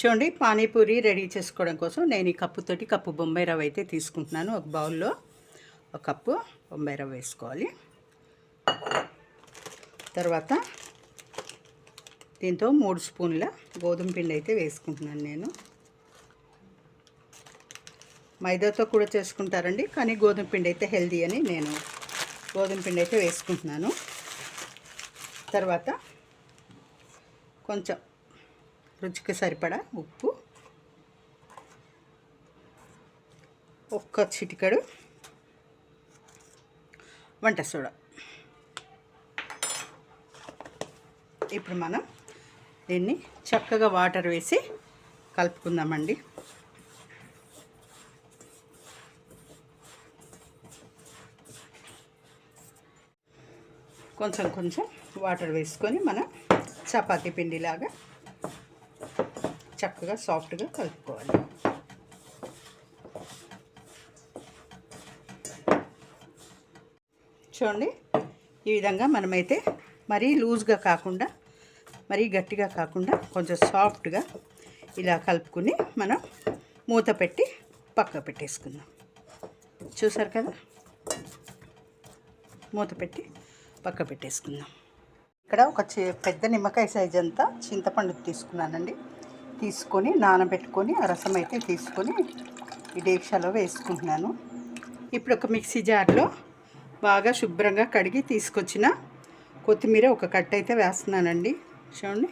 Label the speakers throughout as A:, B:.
A: చూడండి, పానీపూరి రెడీ చేసుకోవడం కోసం నేను ఈ కప్పుతోటి కప్పు బొంబాయి రవ్వ అయితే తీసుకుంటున్నాను. ఒక బౌల్లో ఒక కప్పు బొంబాయి రవ్వ వేసుకోవాలి. తర్వాత దీంతో 3 స్పూన్ల గోధుమ పిండి అయితే వేసుకుంటున్నాను. నేను మైదాతో కూడా చేసుకుంటారండి, కానీ గోధుమ పిండి అయితే హెల్దీ అని నేను గోధుమ పిండి అయితే వేసుకుంటున్నాను. తర్వాత కొంచెం రుచికి సరిపడా ఉప్పు, ఒక్క చిటికెడు వంట సోడా. ఇప్పుడు మనం దీన్ని చక్కగా వాటర్ వేసి కలుపుకుందామండి. కొంచెం కొంచెం వాటర్ వేసుకొని మనం చపాతీ పిండిలాగా చక్కగా సాఫ్ట్గా కలుపుకోవాలి. చూడండి, ఈ విధంగా మనమైతే మరీ లూజ్గా కాకుండా మరీ గట్టిగా కాకుండా కొంచెం సాఫ్ట్గా ఇలా కలుపుకుని మనం మూత పెట్టి పక్క పెట్టేసుకుందాం. చూసారు కదా, మూత పెట్టి పక్క పెట్టేసుకుందాం. ఇక్కడ ఒక పెద్ద నిమ్మకాయ సైజ్ అంతా చింతపండు తీసుకున్నానండి. తీసుకొని నానబెట్టుకొని ఆ రసం అయితే తీసుకొని ఈ డేక్షాలో వేసుకుంటున్నాను. ఇప్పుడు ఒక మిక్సీ జార్లో బాగా శుభ్రంగా కడిగి తీసుకొచ్చిన కొత్తిమీర ఒక కట్ట అయితే వేస్తున్నానండి. చూడండి,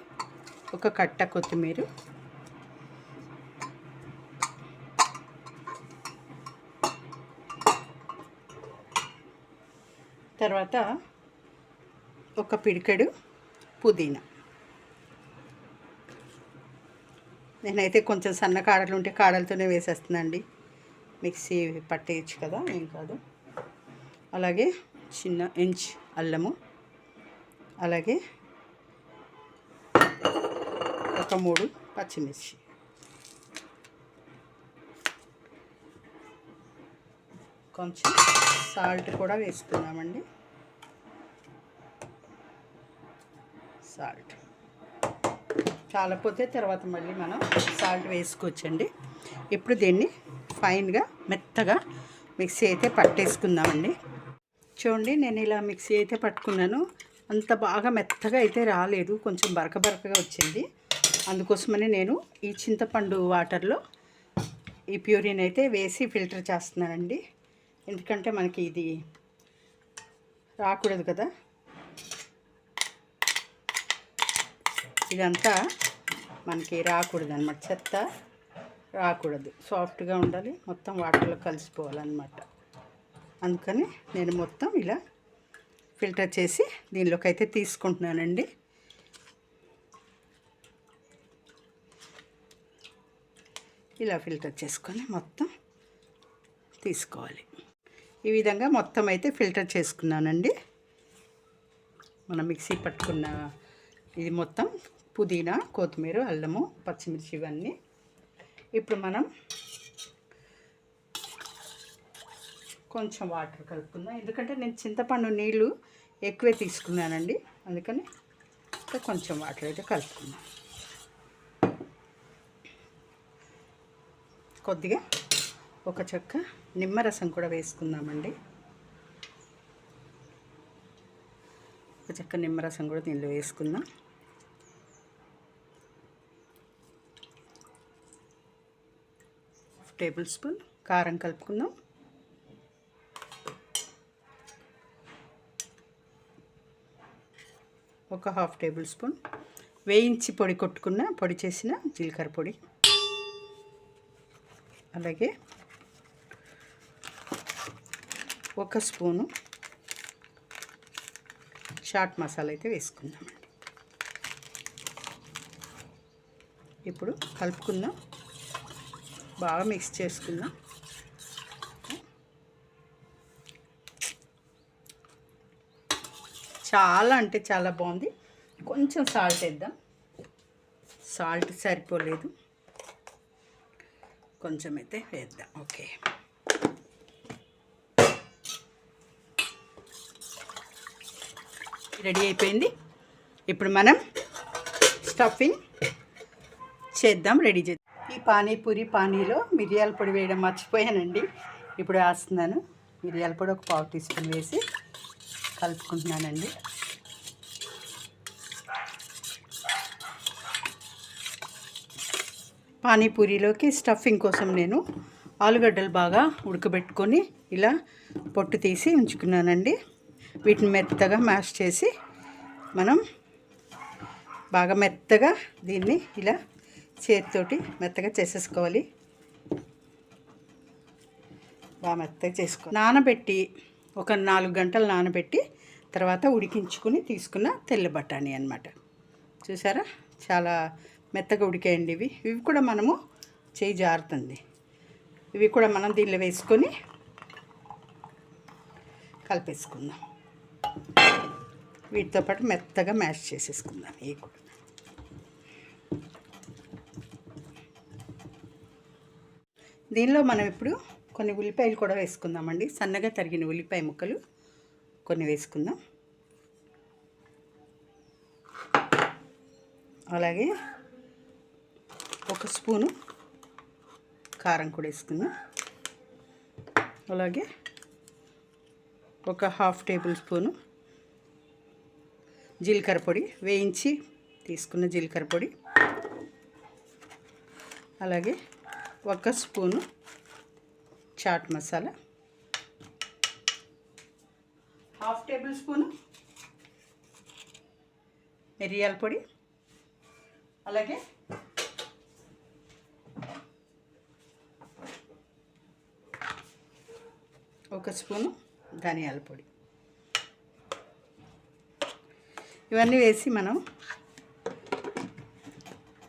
A: ఒక కట్ట కొత్తిమీర, తర్వాత ఒక పిడికెడు పుదీనా. నేనైతే కొంచెం సన్న కాడలు ఉంటే కాడలతోనే వేసేస్తున్నానండి, మిక్సీ పట్టేయచ్చు కదా, ఏం కాదు. అలాగే చిన్న ఇంచ్ అల్లము, అలాగే ఒక 3 పచ్చిమిర్చి, కొంచెం సాల్ట్ కూడా వేసుకున్నామండి. సాల్ట్ చాలపోతే తర్వాత మళ్ళీ మనం సాల్ట్ వేసుకోవచ్చండి. ఇప్పుడు దీన్ని ఫైన్గా మెత్తగా మిక్సీ అయితే పట్టేసుకుందామండి. చూడండి, నేను ఇలా మిక్సీ అయితే పట్టుకున్నాను. అంత బాగా మెత్తగా అయితే రాలేదు, కొంచెం బరక బరకగా వచ్చింది. అందుకోసమని నేను ఈ చింతపండు వాటర్లో ఈ ప్యూరిన్ అయితే వేసి ఫిల్టర్ చేస్తున్నానండి. ఎందుకంటే మనకి ఇది రాకూడదు కదా, ఇదంతా మనకి రాకూడదు అన్నమాట, చెత్త రాకూడదు, సాఫ్ట్గా ఉండాలి, మొత్తం వాటర్లో కలిసిపోవాలన్నమాట. అందుకని నేను మొత్తం ఇలా ఫిల్టర్ చేసి దీనిలోకి అయితే తీసుకుంటున్నానండి. ఇలా ఫిల్టర్ చేసుకొని మొత్తం తీసుకోవాలి. ఈ విధంగా మొత్తం అయితే ఫిల్టర్ చేసుకున్నానండి. మనం మిక్సీ పట్టుకున్న ఇది మొత్తం పుదీనా, కొత్తిమీర, అల్లము, పచ్చిమిర్చి ఇవన్నీ. ఇప్పుడు మనం కొంచెం వాటర్ కలుపుకుందాం. ఎందుకంటే నేను చింతపండు నీళ్ళు ఎక్కువే తీసుకున్నానండి, అందుకని కొంచెం వాటర్ అయితే కలుపుకుందాం. కొద్దిగా ఒక చెక్క నిమ్మరసం కూడా వేసుకుందామండి. ఒక చెక్క నిమ్మరసం కూడా దీనిలో వేసుకుందాం. టేబుల్ స్పూన్ కారం కలుపుకుందాం. ఒక 1/2 టేబుల్ స్పూన్ వేయించి పొడి చేసిన జీలకర్ర పొడి, అలాగే 1 స్పూను చాట్ మసాలా అయితే వేసుకుందామండి. ఇప్పుడు కలుపుకుందాం, బాగా మిక్స్ చేసుకుందాం. చాలా అంటే చాలా బాగుంది. కొంచెం సాల్ట్ వేద్దాం, సాల్ట్ సరిపోలేదు, కొంచెం అయితే వేద్దాం. ఓకే, రెడీ అయిపోయింది. ఇప్పుడు మనం స్టఫింగ్ రెడీ చేద్దాం. ఈ పానీలో మిరియాల పొడి వేయడం మర్చిపోయానండి. ఇప్పుడు వేస్తున్నాను. మిరియాల పొడి ఒక 1/4 టీ స్పూన్ వేసి కలుపుకుంటున్నానండి. పానీపూరిలోకి స్టఫింగ్ కోసం నేను ఆలుగడ్డలు బాగా ఉడకబెట్టుకొని ఇలా పొట్టు తీసి ఉంచుకున్నానండి. వీటిని మెత్తగా మ్యాష్ చేసి మనం బాగా మెత్తగా దీన్ని ఇలా చేతితోటి మెత్తగా చేసేసుకోవాలి. బాగా మెత్తగా నానబెట్టి ఒక 4 గంటలు నానబెట్టి తర్వాత ఉడికించుకుని తీసుకున్న తెల్ల బఠానీ అన్నమాట. చూసారా, చాలా మెత్తగా ఉడికాయండి. ఇవి కూడా మనము చేయి జారుతుంది. ఇవి కూడా మనం దీనిలో వేసుకొని కలిపేసుకుందాం. వీటితో పాటు మెత్తగా మ్యాష్ చేసేసుకుందాం. ఇవి కూడా దీనిలో మనం ఇప్పుడు కొన్ని ఉల్లిపాయలు కూడా వేసుకుందామండి. సన్నగా తరిగిన ఉల్లిపాయ ముక్కలు కొన్ని వేసుకుందాం. అలాగే 1 స్పూను కారం కూడా వేసుకుందాం. అలాగే ఒక 1/2 టేబుల్ స్పూను జీలకర్ర పొడి, వేయించి తీసుకున్న జీలకర్ర పొడి. అలాగే 1 spoon chaat masala, 1/2 tablespoon మిరియాల పొడి, అలాగే 1 స్పూను ధనియాల పొడి. ఇవన్నీ వేసి మనం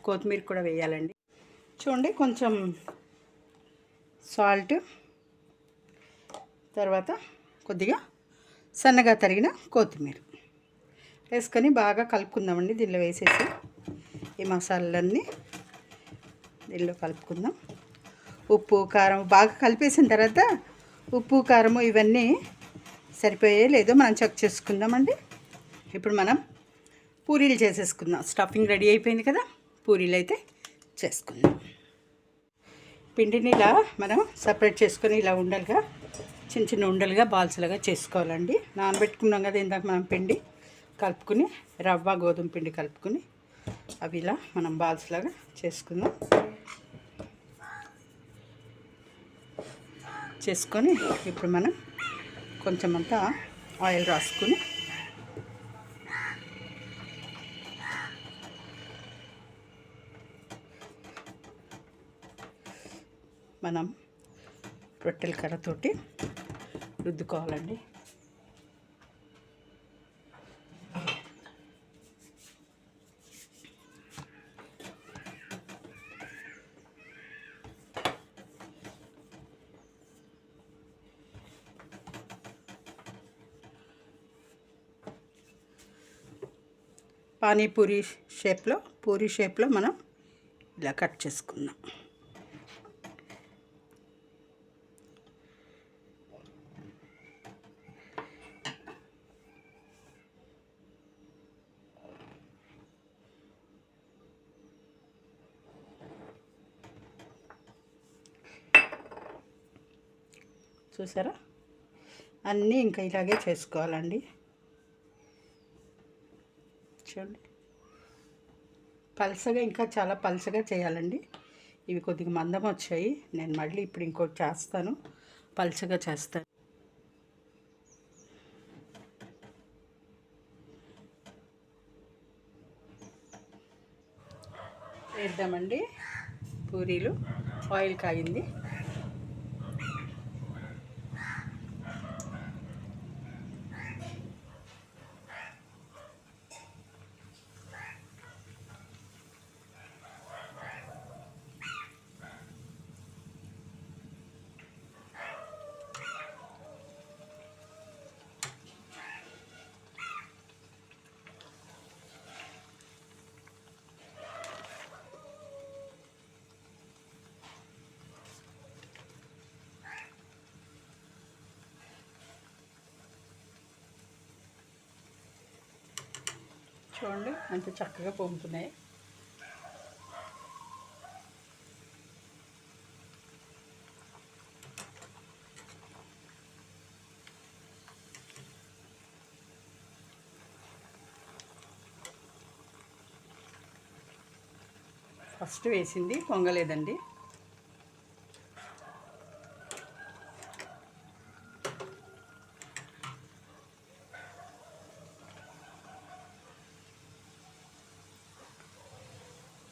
A: కొత్తిమీర కూడా వేయాలండి. చూడండి, కొంచెం సాల్ట్, తర్వాత కొద్దిగా సన్నగా తరిగిన కొత్తిమీర వేసుకొని బాగా కలుపుకుందామండి. దీనిలో వేసేసి ఈ మసాలాలన్నీ దీనిలో కలుపుకుందాం. ఉప్పు, కారం బాగా కలిపేసిన తర్వాత ఉప్పు, కారము ఇవన్నీ సరిపోయే లేదో మనం చెక్ చేసుకుందామండి. ఇప్పుడు మనం పూరీలు చేసేసుకుందాం. స్టఫింగ్ రెడీ అయిపోయింది కదా, పూరీలు అయితే చేసుకుందాం. పిండిని ఇలా మనం సపరేట్ చేసుకొని ఇలా ఉండలుగా చిన్న చిన్న ఉండలుగా బాల్స్లాగా చేసుకోవాలండి. నానబెట్టుకున్నాం కదా ఇందాక మనం పిండి కలుపుకుని, రవ్వ గోధుమ పిండి కలుపుకుని అవి ఇలా మనం బాల్స్ లాగా చేసుకుందాం. చేసుకొని ఇప్పుడు మనం కొంచెం అంతా ఆయిల్ రాసుకుని మనం రొట్టెల కర్రతోటి రుద్దుకోవాలండి. పానీపూరి పూరి షేప్లో మనం ఇలా కట్ చేసుకుందాం. చూసారా, అన్నీ ఇంకా ఇలాగే చేసుకోవాలండి. చూడండి, పలసగా, ఇంకా చాలా పలసగా చేయాలండి. ఇవి కొద్దిగా మందం వచ్చాయి. నేను మళ్ళీ ఇప్పుడు ఇంకోటి చేస్తాను, పలసగా చేస్తాను. వేద్దామండి పూరీలు. ఆయిల్ కాగింది. చూడండి ఎంత చక్కగా పొంగుతున్నాయి. ఫస్ట్ వేసింది పొంగలేదండి.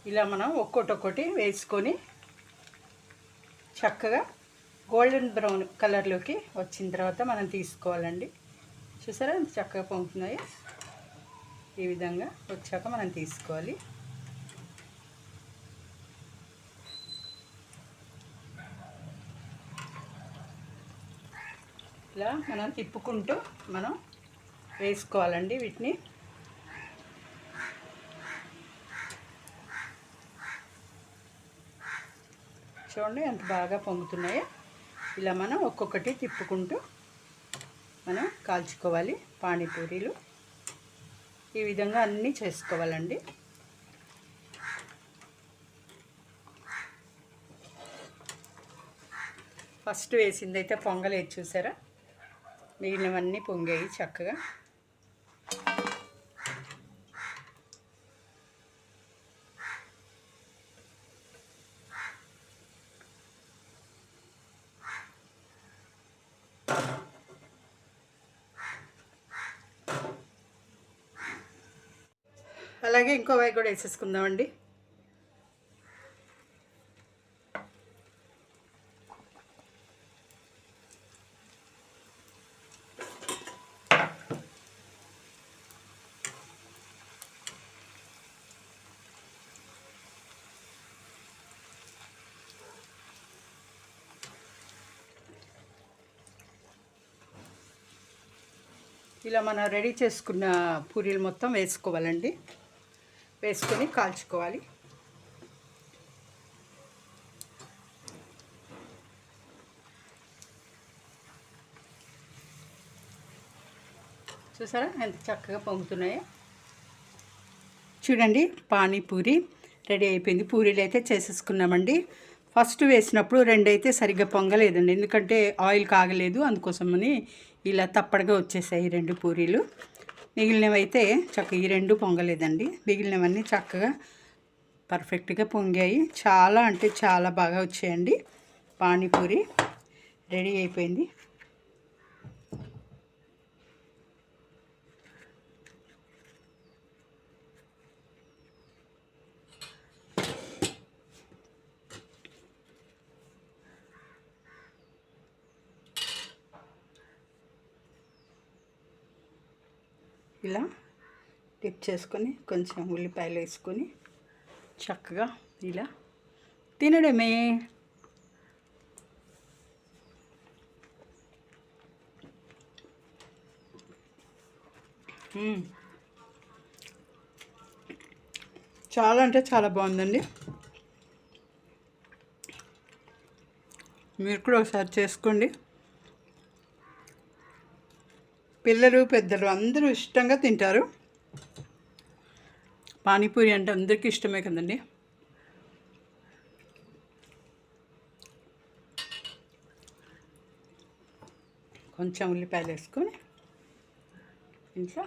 A: ఇలా మనం ఒక్కొక్కటి వేసుకొని చక్కగా గోల్డెన్ బ్రౌన్ కలర్లోకి వచ్చిన తర్వాత మనం తీసుకోవాలండి. చూసారా ఎంత చక్కగా పొంగుతున్నాయో. ఈ విధంగా వచ్చాక మనం తీసుకోవాలి. ఇలా మనం తిప్పుకుంటూ మనం వేసుకోవాలండి వీటిని. చూడండి ఎంత బాగా పొంగుతున్నాయో. ఇలా మనం ఒక్కొక్కటి తిప్పుకుంటూ మనం కాల్చుకోవాలి పానీపూరీలు. ఈ విధంగా అన్నీ చేసుకోవాలండి. ఫస్ట్ వేసింది అయితే పొంగలేదు చూసారా, మిగిలినవన్నీ పొంగాయి చక్కగా. అలాగే ఇంకో వైపు కూడా వేసేసుకుందామండి. ఇలా మనం రెడీ చేసుకున్న పూరీలు మొత్తం వేసుకోవాలండి. వేసుకొని కాల్చుకోవాలి. చూసారా ఎంత చక్కగా పొంగుతున్నాయో. చూడండి పానీపూరి రెడీ అయిపోయింది. పూరీలు అయితే చేసేసుకున్నామండి. ఫస్ట్ వేసినప్పుడు రెండైతే సరిగ్గా పొంగలేదండి, ఎందుకంటే ఆయిల్ కాగలేదు. అందుకోసమని ఇలా తప్పడగా వచ్చేసాయి 2 పూరీలు. మిగిలినవైతే చక్కగా ఈ 2 పొంగలేదండి. మిగిలినవన్నీ చక్కగా పర్ఫెక్ట్గా పొంగాయి. చాలా అంటే చాలా బాగా వచ్చాయండి. పానీపూరి రెడీ అయిపోయింది. ఇలా టిప్ చేసుకొని కొంచెం ఉల్లిపాయలు వేసుకొని చక్కగా ఇలా తినడమే. చాలా అంటే చాలా బాగుందండి. మీరు కూడా ఒకసారి చేసుకోండి. పిల్లలు పెద్దలు అందరూ ఇష్టంగా తింటారు. పానీపూరి అంటే అందరికీ ఇష్టమే కదండి. కొంచెం ఉల్లిపాయలు వేసుకొని ఇంట్లో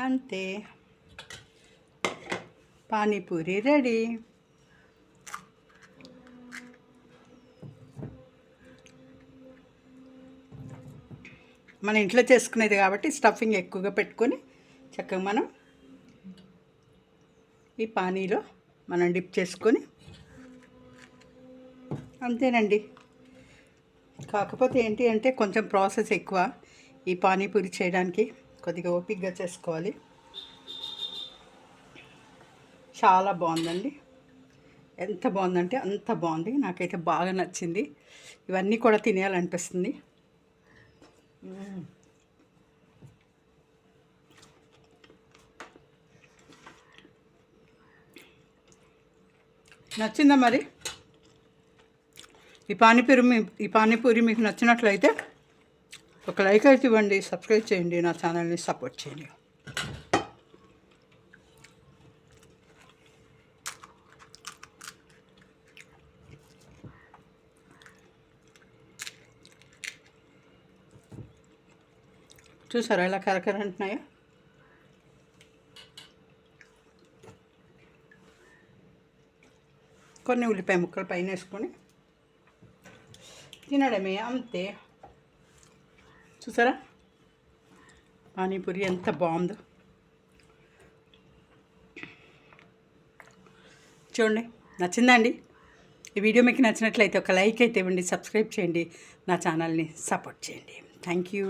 A: అంతే, పానీపూరి రెడీ. మన ఇంట్లో చేసుకునేది కాబట్టి స్టఫింగ్ ఎక్కువగా పెట్టుకొని చక్కగా మనం ఈ పానీలో మనం డిప్ చేసుకొని అంతేనండి. కాకపోతే ఏంటి అంటే కొంచెం ప్రాసెస్ ఎక్కువ. ఈ పానీపూరి చేయడానికి కొద్దిగా ఓపికగా చేసుకోవాలి. చాలా బాగుందండి. ఎంత బాగుందంటే అంత బాగుంది. నాకైతే బాగా నచ్చింది. ఇవన్నీ కూడా తినేయాలనిపిస్తుంది. నచ్చిందా మరి? ఈ పానీపూరి మీకు నచ్చినట్లయితే ఒక లైక్ అయితే ఇవ్వండి, సబ్స్క్రైబ్ చేయండి, నా ఛానల్ని సపోర్ట్ చేయండి. చూసారా ఎలా కరకర అంటున్నాయో. కొన్ని ఉల్లిపాయ ముక్కలు పైన వేసుకొని తినడమే, అంతే. చూసారా పానీపూరి ఎంత బాగుందో. చూడండి, నచ్చిందండి ఈ వీడియో? మీకు నచ్చినట్లయితే ఒక లైక్ అయితే ఇవ్వండి, సబ్స్క్రైబ్ చేయండి, నా ఛానల్ని సపోర్ట్ చేయండి. Thank you.